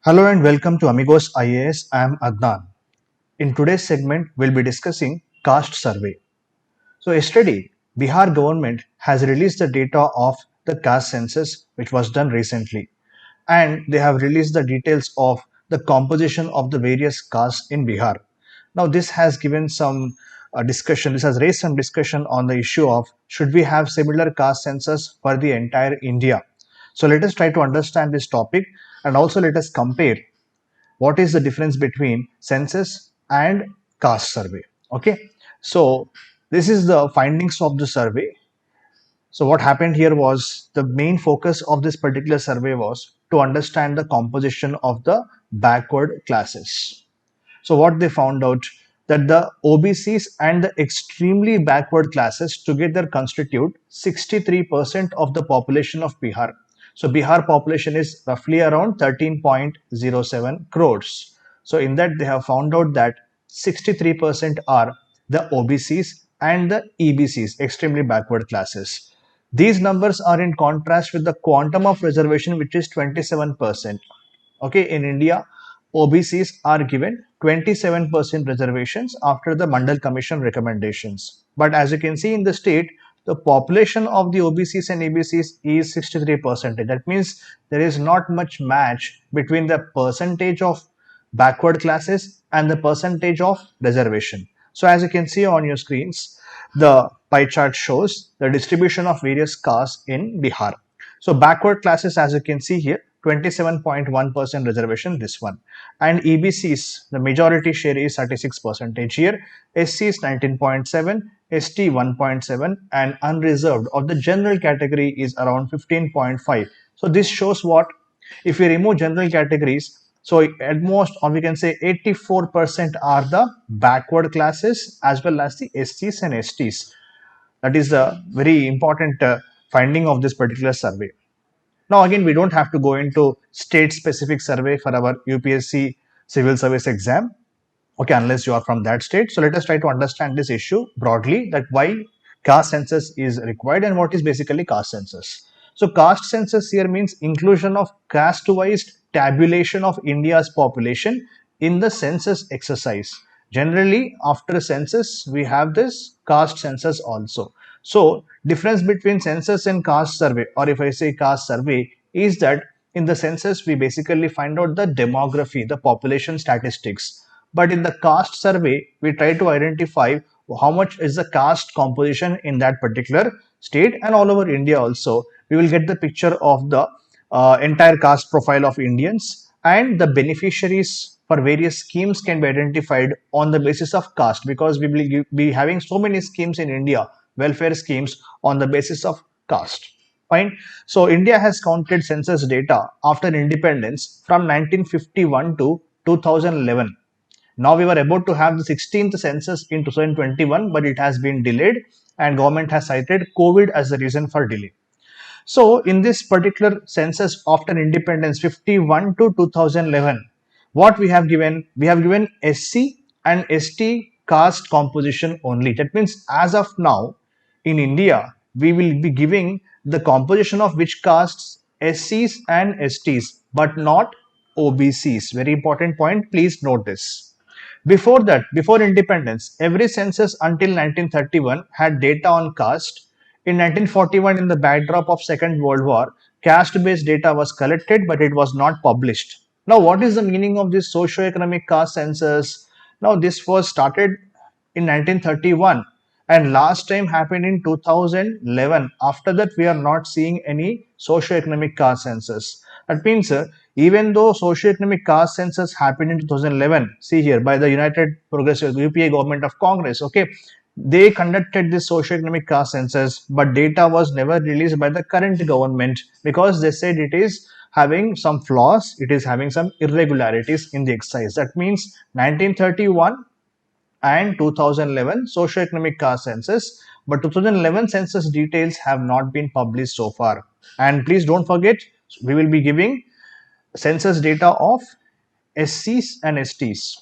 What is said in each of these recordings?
Hello and welcome to Amigos IAS. I am Adnan. In today's segment, we'll be discussing caste survey. So yesterday, Bihar government has released the data of the caste census which was done recently, and they have released the details of the composition of the various castes in Bihar. Now this has given some discussion, this has raised some discussion on the issue of should we have similar caste census for the entire India. So let us try to understand this topic and also let us compare what is the difference between census and caste survey. Okay, so this is the findings of the survey. So what happened here was the main focus of this particular survey was to understand the composition of the backward classes. So what they found out that the OBCs and the extremely backward classes together constitute 63% of the population of Bihar. So Bihar population is roughly around 13.07 crores. So in that they have found out that 63% are the OBCs and the EBCs, extremely backward classes. These numbers are in contrast with the quantum of reservation, which is 27%. Okay, in India, OBCs are given 27% reservations after the Mandal Commission recommendations. But as you can see in the state, the population of the OBCs and EBCs is 63%. That means there is not much match between the percentage of backward classes and the percentage of reservation. So as you can see on your screens, the pie chart shows the distribution of various castes in Bihar. So backward classes, as you can see here, 27.1% reservation, this one, and EBCs, the majority share is 36% here, SCs 19.7, ST 1.7, and unreserved or the general category is around 15.5. So this shows what, if we remove general categories, so at most, or we can say 84% are the backward classes as well as the SCs and STs. That is a very important finding of this particular survey. Now again, we don't have to go into state specific survey for our UPSC civil service exam, okay, unless you are from that state. So let us try to understand this issue broadly, that why caste census is required and what is basically caste census. So caste census here means inclusion of caste wise tabulation of India's population in the census exercise. Generally after a census we have this caste census also. So difference between census and caste survey, or if I say caste survey, is that in the census we basically find out the demography, the population statistics, but in the caste survey we try to identify how much is the caste composition in that particular state, and all over India also we will get the picture of the entire caste profile of Indians, and the beneficiaries for various schemes can be identified on the basis of caste, because we will be having so many schemes in India, welfare schemes on the basis of caste. Fine. So India has counted census data after independence from 1951 to 2011. Now we were about to have the 16th census in 2021, but it has been delayed and government has cited COVID as the reason for delay. So in this particular census after independence 51 to 2011, what we have given? We have given SC and ST caste composition only. That means as of now in India, we will be giving the composition of which castes? SCs and STs, but not OBCs. Very important point. Please note this. Before that, before independence, every census until 1931 had data on caste. In 1941, in the backdrop of Second World War, caste-based data was collected, but it was not published. Now, what is the meaning of this socio-economic caste census? Now, this was started in 1931 and last time happened in 2011. After that, we are not seeing any socio-economic caste census. That means even though socio-economic caste census happened in 2011, see here, by the United Progressive UPA government of Congress, okay, they conducted this socio-economic caste census, but data was never released by the current government because they said it is having some flaws, it is having some irregularities in the exercise. That means 1931 and 2011 socio-economic caste census, but 2011 census details have not been published so far. And please don't forget, we will be giving census data of SCs and STs.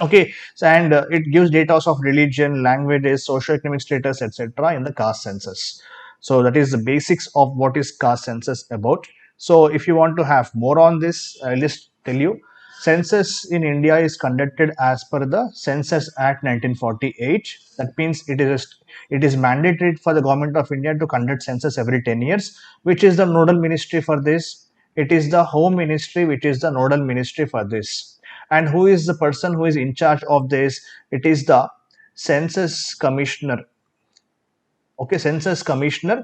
Okay, so and it gives data of religion, languages, socioeconomic status, etc. in the caste census. So that is the basics of what is caste census about. So if you want to have more on this, I'll just tell you. Census in India is conducted as per the Census Act 1948. That means it is mandatory for the government of India to conduct census every 10 years. Which is the nodal ministry for this? It is the Home Ministry which is the nodal ministry for this. And who is the person who is in charge of this? It is the Census Commissioner. Okay, Census Commissioner,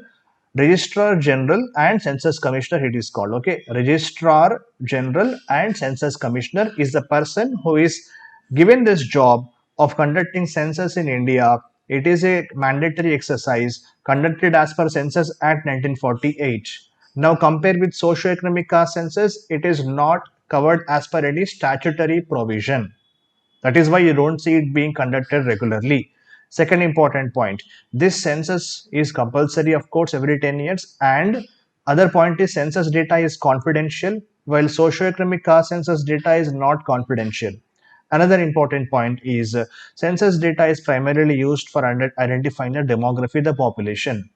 Registrar General and Census Commissioner it is called. Okay, Registrar General and Census Commissioner is the person who is given this job of conducting census in India. It is a mandatory exercise conducted as per Census Act 1948. Now compared with socio-economic caste census, it is not covered as per any statutory provision. That is why you don't see it being conducted regularly. Second important point, this census is compulsory, of course, every 10 years. And other point is census data is confidential, while socioeconomic caste census data is not confidential. Another important point is census data is primarily used for identifying the demography of the population.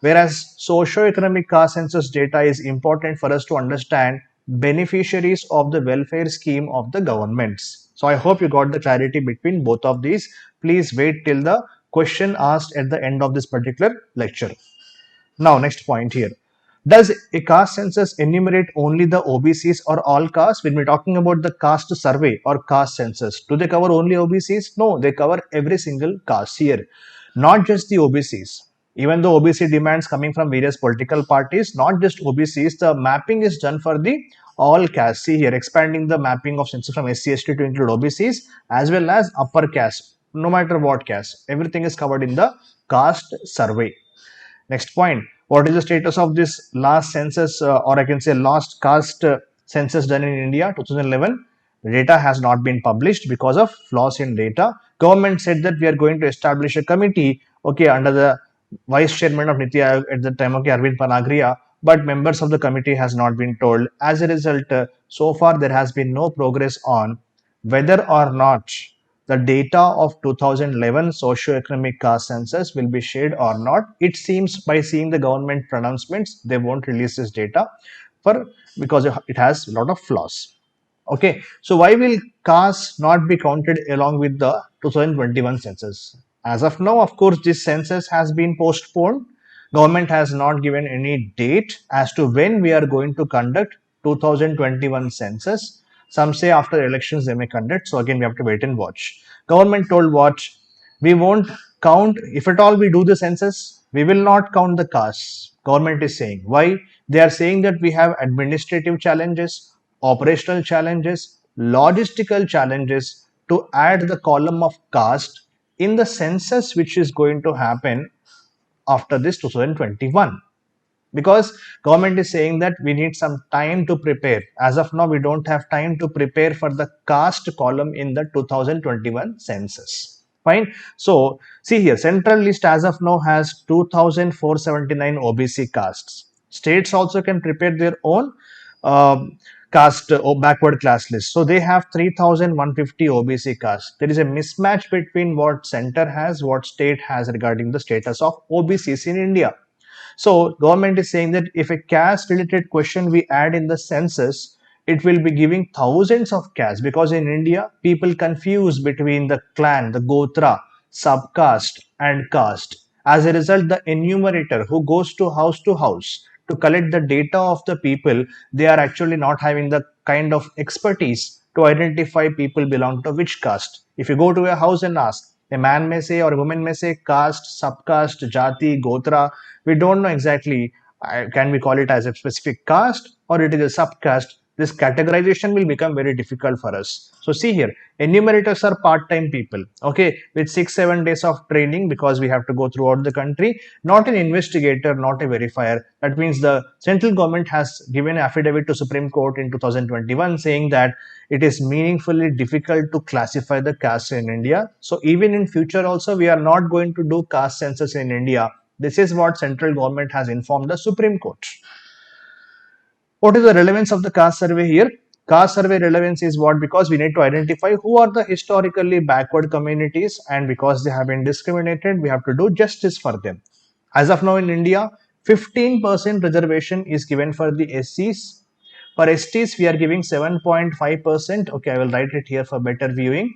Whereas socio-economic caste census data is important for us to understand beneficiaries of the welfare scheme of the governments. So I hope you got the clarity between both of these. Please wait till the question asked at the end of this particular lecture. Now, next point here. Does a caste census enumerate only the OBCs or all castes? When we're talking about the caste survey or caste census, do they cover only OBCs? No, they cover every single caste here, not just the OBCs. Even though OBC demands coming from various political parties, not just OBCs, the mapping is done for the all castes. See here, expanding the mapping of census from SC/ST to include OBCs as well as upper caste, no matter what caste. Everything is covered in the caste survey. Next point, what is the status of this last census or I can say last caste census done in India 2011? Data has not been published because of flaws in data. Government said that we are going to establish a committee, okay, under the vice chairman of Niti Aayog at the time, okay, Arvind Panagria, but members of the committee has not been told. As a result, so far there has been no progress on whether or not the data of 2011 socio-economic caste census will be shared or not. It seems by seeing the government pronouncements, they won't release this data for because it has a lot of flaws. Okay, so why will caste not be counted along with the 2021 census? As of now, of course, this census has been postponed. Government has not given any date as to when we are going to conduct 2021 census. Some say after elections they may conduct. So again, we have to wait and watch. Government told what? We won't count, if at all we do the census, we will not count the castes. Government is saying. Why? They are saying that we have administrative challenges, operational challenges, logistical challenges to add the column of caste in the census which is going to happen after this 2021, because government is saying that we need some time to prepare. As of now, we don't have time to prepare for the caste column in the 2021 census. Fine. So see here, central list as of now has 2479 OBC castes. States also can prepare their own caste or backward class list. So they have 3150 OBC castes. There is a mismatch between what center has, what state has regarding the status of OBCs in India. So government is saying that if a caste related question we add in the census, it will be giving thousands of castes, because in India people confuse between the clan, the gotra, subcaste and caste. As a result, the enumerator who goes to house to collect the data of the people, they are actually not having the kind of expertise to identify people belong to which caste. If you go to a house and ask, a man may say or a woman may say caste, subcaste, jati, gotra. We don't know exactly, can we call it as a specific caste or it is a subcaste. This categorization will become very difficult for us. So see here, enumerators are part-time people, okay, with 6-7 days of training, because we have to go throughout the country, not an investigator, not a verifier. That means the central government has given an affidavit to Supreme Court in 2021 saying that it is meaningfully difficult to classify the caste in India. So even in future also, we are not going to do caste census in India. This is what central government has informed the Supreme Court. What is the relevance of the caste survey here? Caste survey relevance is what? Because we need to identify who are the historically backward communities, and because they have been discriminated, we have to do justice for them. As of now in India, 15% reservation is given for the SCs, For STs, we are giving 7.5%. Okay, I will write it here for better viewing.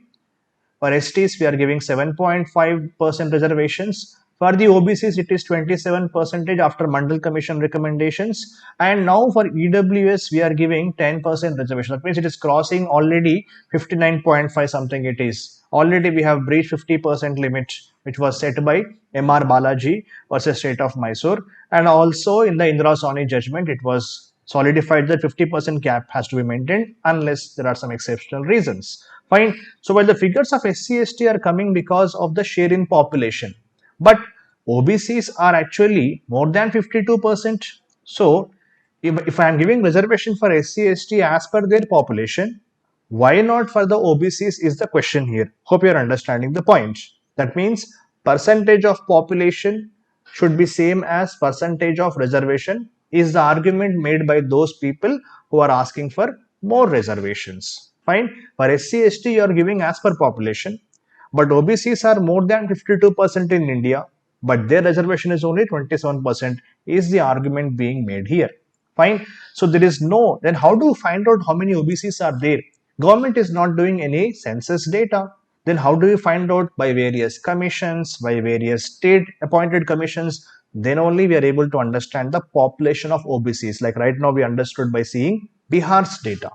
For STs, we are giving 7.5% reservations. For the OBCs, it is 27% after Mandal Commission recommendations. And now for EWS, we are giving 10% reservation. That means it is crossing already 59.5 something it is. Already we have breached 50% limit, which was set by MR Balaji versus State of Mysore. And also in the Indira Sawhney judgment, it was solidified that 50% cap has to be maintained unless there are some exceptional reasons. Fine. So while the figures of SC/ST are coming because of the share in population, but OBCs are actually more than 52%. So if I am giving reservation for SC/ST as per their population, why not for the OBCs is the question here. Hope you are understanding the point. That means percentage of population should be same as percentage of reservation is the argument made by those people who are asking for more reservations. Fine. For SC/ST, you are giving as per population, but OBCs are more than 52% in India, but their reservation is only 27%, is the argument being made here. Fine. So there is no, then how do you find out how many OBCs are there? Government is not doing any census data. Then how do you find out? By various commissions, by various state appointed commissions? Then only we are able to understand the population of OBCs. Like right now we understood by seeing Bihar's data.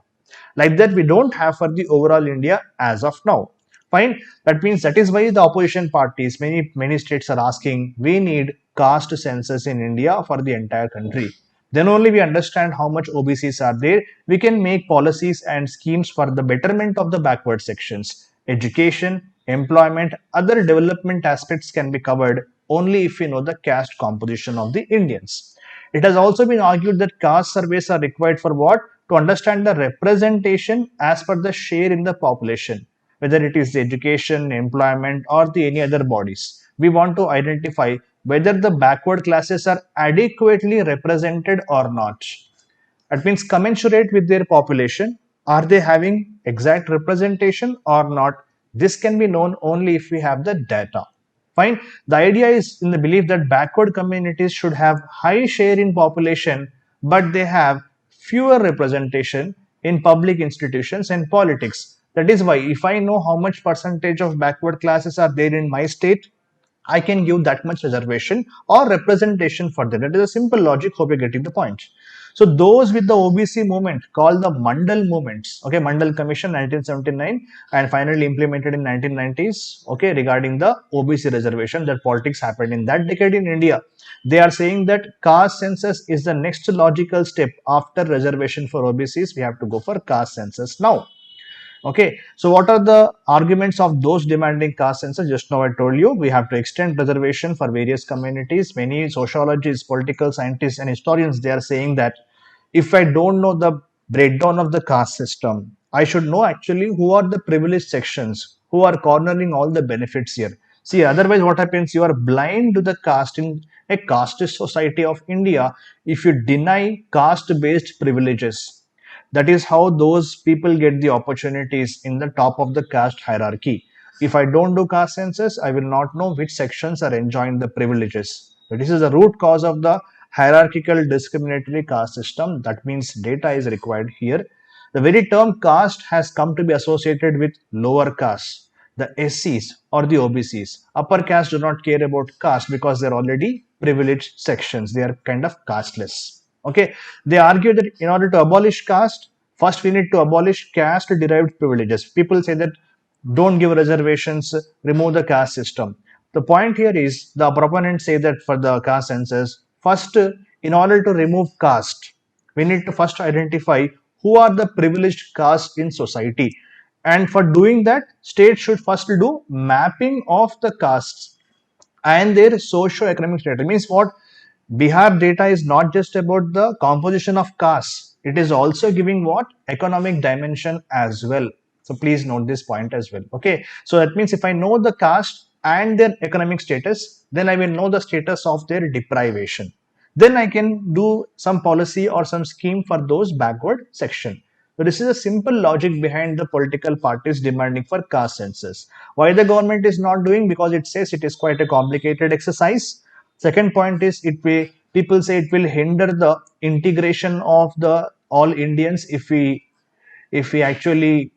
Like that we don't have for the overall India as of now. Fine. That means that is why the opposition parties, many states are asking, we need caste census in India for the entire country. Then only we understand how much OBCs are there. We can make policies and schemes for the betterment of the backward sections. Education, employment, other development aspects can be covered only if we know the caste composition of the Indians. It has also been argued that caste surveys are required for what? To understand the representation as per the share in the population, whether it is the education, employment, or the any other bodies. We want to identify whether the backward classes are adequately represented or not. That means commensurate with their population. Are they having exact representation or not? This can be known only if we have the data. Fine. The idea is in the belief that backward communities should have high share in population, but they have fewer representation in public institutions and politics. That is why if I know how much percentage of backward classes are there in my state, I can give that much reservation or representation for them. That is a simple logic. Hope you're getting the point. So those with the OBC movement called the Mandal movements. Okay, Mandal Commission 1979 and finally implemented in 1990s. Okay, regarding the OBC reservation that politics happened in that decade in India. They are saying that caste census is the next logical step after reservation for OBCs. We have to go for caste census now. Okay, so what are the arguments of those demanding caste census? Just now I told you we have to extend reservation for various communities. Many sociologists, political scientists, and historians they are saying that if I don't know the breakdown of the caste system, I should know actually who are the privileged sections who are cornering all the benefits here. See, otherwise, what happens? You are blind to the caste in a casteist society of India if you deny caste-based privileges. That is how those people get the opportunities in the top of the caste hierarchy. If I don't do caste census, I will not know which sections are enjoying the privileges. So this is the root cause of the hierarchical discriminatory caste system. That means data is required here. The very term caste has come to be associated with lower caste, the SCs or the OBCs. Upper caste do not care about caste because they're already privileged sections. They are kind of casteless. Okay, they argue that in order to abolish caste, first we need to abolish caste derived privileges. People say that don't give reservations, remove the caste system. The point here is the proponents say that for the caste census, first, in order to remove caste, we need to first identify who are the privileged caste in society. And for doing that, states should first do mapping of the castes and their socio-economic status. Means what? Bihar data is not just about the composition of castes, it is also giving what? Economic dimension as well. So please note this point as well. Okay, so that means if I know the caste and their economic status, then I will know the status of their deprivation. Then I can do some policy or some scheme for those backward section. So this is a simple logic behind the political parties demanding for caste census. Why the government is not doing? Because it says it is quite a complicated exercise. Second point is people say it will hinder the integration of the all Indians if we actually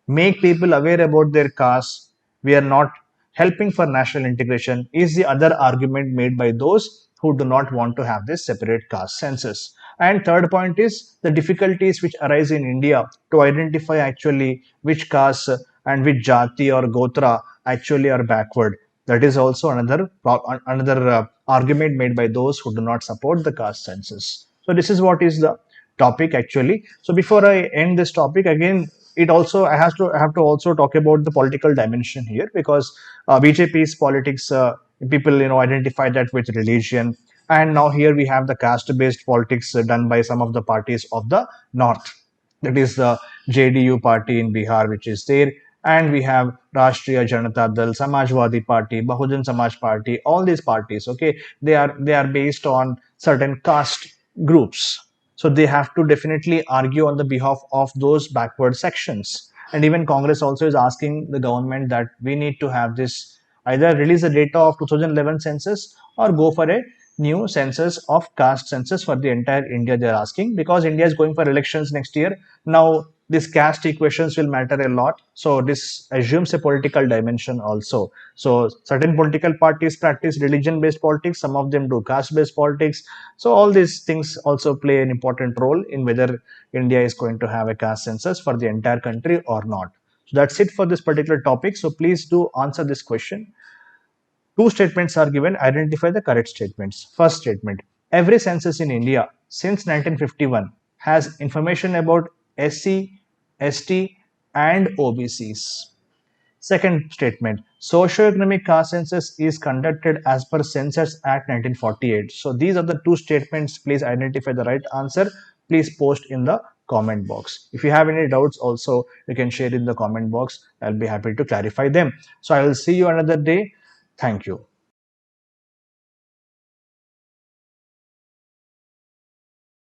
make people aware about their caste, we are not helping for national integration, is the other argument made by those who do not want to have this separate caste census. And third point is the difficulties which arise in India to identify actually which caste and which jati or gotra actually are backward. That is also another argument made by those who do not support the caste census. So this is what is the topic actually. So before I end this topic again, it also I have to also talk about the political dimension here, because BJP's politics, people identify that with religion, and now here we have the caste based politics done by some of the parties of the north. That is the JDU party in Bihar, which is there, and we have Rashtriya Janata Dal, Samajwadi Party, Bahujan Samaj Party. All these parties, okay, they are based on certain caste groups, so they have to definitely argue on the behalf of those backward sections. And even Congress also is asking the government that we need to have this, either release the data of 2011 census or go for a new census of caste census for the entire India. They're asking because India is going for elections next year. Now these caste equations will matter a lot, so this assumes a political dimension also. So certain political parties practice religion based politics, some of them do caste based politics. So all these things also play an important role in whether India is going to have a caste census for the entire country or not. So that's it for this particular topic. So please do answer this question. Two statements are given. Identify the correct statements. First statement: every census in India since 1951 has information about SC, ST, and OBCs. Second statement: socioeconomic caste census is conducted as per Census Act 1948. So these are the two statements. Please identify the right answer. Please post in the comment box. If you have any doubts also, you can share in the comment box. I'll be happy to clarify them. So I will see you another day. Thank you.